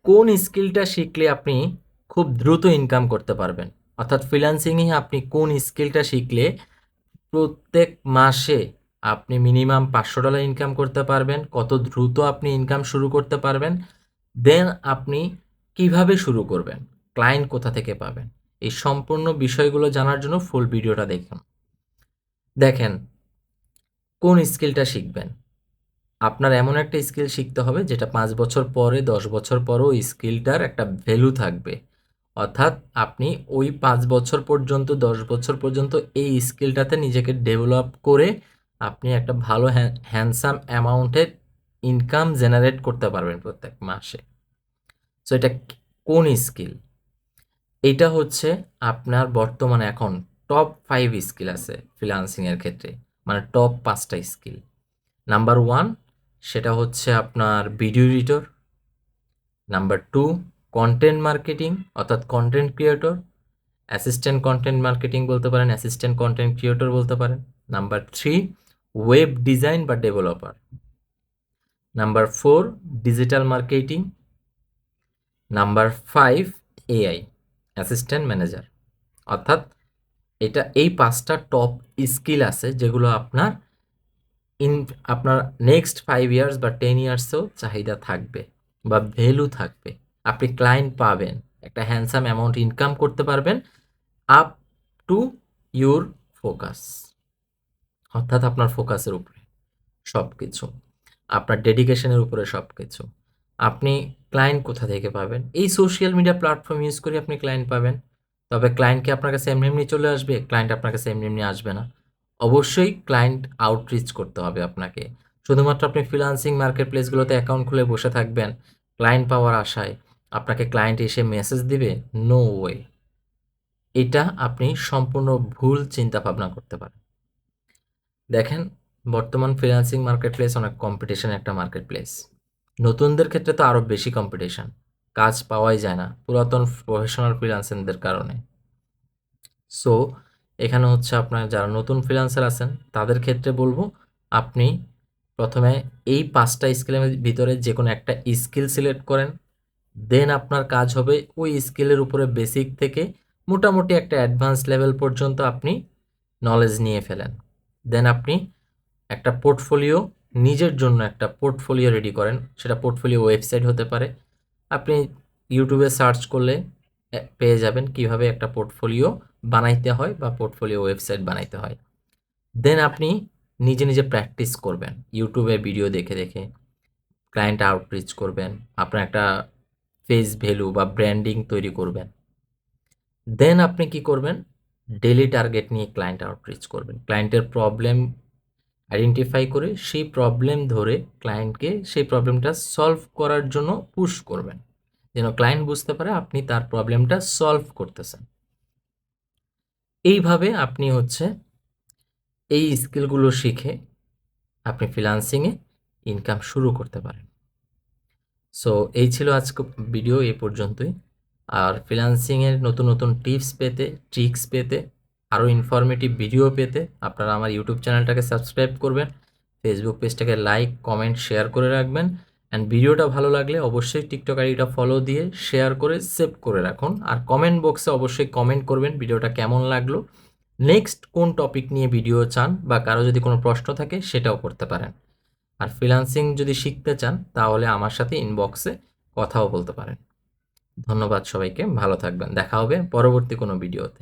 কোন স্কিলটা শিখলে আপনি খুব দ্রুত ইনকাম করতে পারবেন? অর্থাৎ ফ্রিল্যান্সিংয়ে আপনি কোন স্কিলটা শিখলে প্রত্যেক মাসে আপনি মিনিমাম $500 ইনকাম করতে পারবেন? কত দ্রুত আপনি ইনকাম শুরু করতে পারবেন? দেন আপনি কিভাবে শুরু করবেন? ক্লায়েন্ট কোথা থেকে পাবেন? এই সম্পূর্ণ বিষয়গুলো জানার জন্য ফুল ভিডিওটা দেখুন। দেখেন, কোন স্কিলটা শিখবেন? আপনার এমন একটা স্কিল শিখতে হবে যেটা 5 বছর পরে, 10 বছর পরেও স্কিলটার একটা ভ্যালু থাকবে। অর্থাৎ আপনি ওই 5 বছর পর্যন্ত, 10 বছর পর্যন্ত এই স্কিলটাতে নিজেকে ডেভেলপ করে আপনি একটা ভালো হ্যান্ডসাম অ্যামাউন্টের ইনকাম জেনারেট করতে পারবেন প্রত্যেক মাসে। সো এটা কোন স্কিল? এটা হচ্ছে আপনার বর্তমানে এখন টপ 5 স্কিল আছে ফ্রিল্যান্সিংয়ের ক্ষেত্রে। মানে টপ 5 টা স্কিল। নাম্বার 1 সেটা হচ্ছে আপনার video editor. Number 2 content marketing অর্থাৎ content creator. Assistant content marketing বলতে পারেন, অ্যাসিস্ট্যান্ট কন্টেন্ট ক্রিয়েটর বলতে পারেন। নাম্বার 3 ওয়েব ডিজাইন বা developer. Number 4 digital marketing. Number 5 AI assistant manager. অর্থাৎ এই 5টা টপ স্কিল আছে যেগুলো আপনার নেক্সট 5 ইয়ার্স বা 10 ইয়ার্সেও চাহিদা থাকবে বা ভ্যালু থাকবে। আপনি ক্লায়েন্ট পাবেন, একটা হ্যান্ডসাম অ্যামাউন্ট ইনকাম করতে পারবেন আপ টু ইউর ফোকাস। অর্থাৎ আপনার ফোকাসের উপরে সব কিছু, আপনার ডেডিকেশনের উপরে সব কিছু। আপনি ক্লায়েন্ট কোথা থেকে পাবেন? এই সোশ্যাল মিডিয়া প্ল্যাটফর্ম ইউজ করে আপনি ক্লায়েন্ট পাবেন। তবে ক্লায়েন্ট কি আপনার কাছে এমনি এমনি চলে আসবে? ক্লায়েন্ট আপনার কাছে এমনি এমনি আসবে না। অবশ্যই ক্লায়েন্ট আউটরিচ করতে হবে আপনাকে। শুধুমাত্র আপনি ফ্রিল্যান্সিং মার্কেট প্লেসগুলোতে অ্যাকাউন্ট খুলে বসে থাকবেন ক্লায়েন্ট পাওয়ার আশায়। আপনাকে ক্লায়েন্ট এসে মেসেজ দিবে? No way. এটা আপনি সম্পূর্ণ ভুল চিন্তা ভাবনা করতে পারেন। দেখেন, বর্তমান ফ্রিল্যান্সিং মার্কেট প্লেস অনেক কম্পিটিশন একটা মার্কেট প্লেস। নতুনদের ক্ষেত্রে তো আরও বেশি কম্পিটিশন। কাজ পাওয়াই যায় না পুরাতন প্রফেশনাল ফ্রিল্যান্সারদের কারণে। সো এখানে হচ্ছে আপনার যারা নতুন ফ্রিল্যান্সার আছেন তাদের ক্ষেত্রে বলবো আপনি প্রথমে এই 5টা স্কিলের ভিতরে যে কোনো একটা স্কিল সিলেক্ট করেন। দেন আপনার কাজ হবে ওই স্কিলের উপরে বেসিক থেকে মোটামুটি একটা অ্যাডভান্স লেভেল পর্যন্ত আপনি নলেজ নিয়ে ফেলেন। দেন আপনি একটা পোর্টফোলিও, নিজের জন্য একটা পোর্টফোলিও রেডি করেন। সেটা পোর্টফোলিও ওয়েবসাইট হতে পারে। আপনি ইউটিউবে সার্চ করলে পেয়ে যাবেন কিভাবে একটা পোর্টফোলিও বানাইতে হয় বা পোর্টফোলিও ওয়েবসাইট বানাইতে হয়। দেন আপনি নিজে নিজে প্র্যাকটিস করবেন ইউটিউবে ভিডিও দেখে দেখে। ক্লায়েন্ট আউটরিচ করবেন, আপনার একটা ফেস ভ্যালু বা ব্র্যান্ডিং তৈরি করবেন। দেন আপনি কি করবেন? ডেইলি টার্গেট নিয়ে ক্লায়েন্ট আউটরিচ করবেন। ক্লায়েন্টের প্রবলেম আইডেন্টিফাই করে সেই প্রবলেম ধরে ক্লায়েন্টকে সেই প্রবলেমটা সলভ করার জন্য পুশ করবেন, যেন ক্লায়েন্ট বুঝতে পারে আপনি তার প্রবলেমটা সলভ করতেছেন। এইভাবে আপনি হচ্ছে এই স্কিলগুলো শিখে আপনি ফ্রিল্যান্সিংয়ে ইনকাম শুরু করতে পারেন। সো এই ছিল আজকে ভিডিও এ পর্যন্তই। আর ফ্রিল্যান্সিংয়ের নতুন নতুন টিপস পেতে, ট্রিক্স পেতে, আরও ইনফরমেটিভ ভিডিও পেতে আপনারা আমার ইউটিউব চ্যানেলটাকে সাবস্ক্রাইব করবেন, ফেসবুক পেজটাকে লাইক, কমেন্ট, শেয়ার করে রাখবেন। অ্যান্ড ভিডিওটা ভালো লাগলে অবশ্যই টিকটক আইডিটা ফলো দিয়ে শেয়ার করে সেভ করে রাখুন। আর কমেন্ট বক্সে অবশ্যই কমেন্ট করবেন ভিডিওটা কেমন লাগলো, নেক্সট কোন টপিক নিয়ে ভিডিও চান, বা কারো যদি কোনো প্রশ্ন থাকে সেটাও করতে পারেন। আর ফ্রিল্যান্সিং যদি শিখতে চান তাহলে আমার সাথে ইনবক্সে কথাও বলতে পারেন। ধন্যবাদ সবাইকে, ভালো থাকবেন। দেখা হবে পরবর্তী কোনো ভিডিওতে।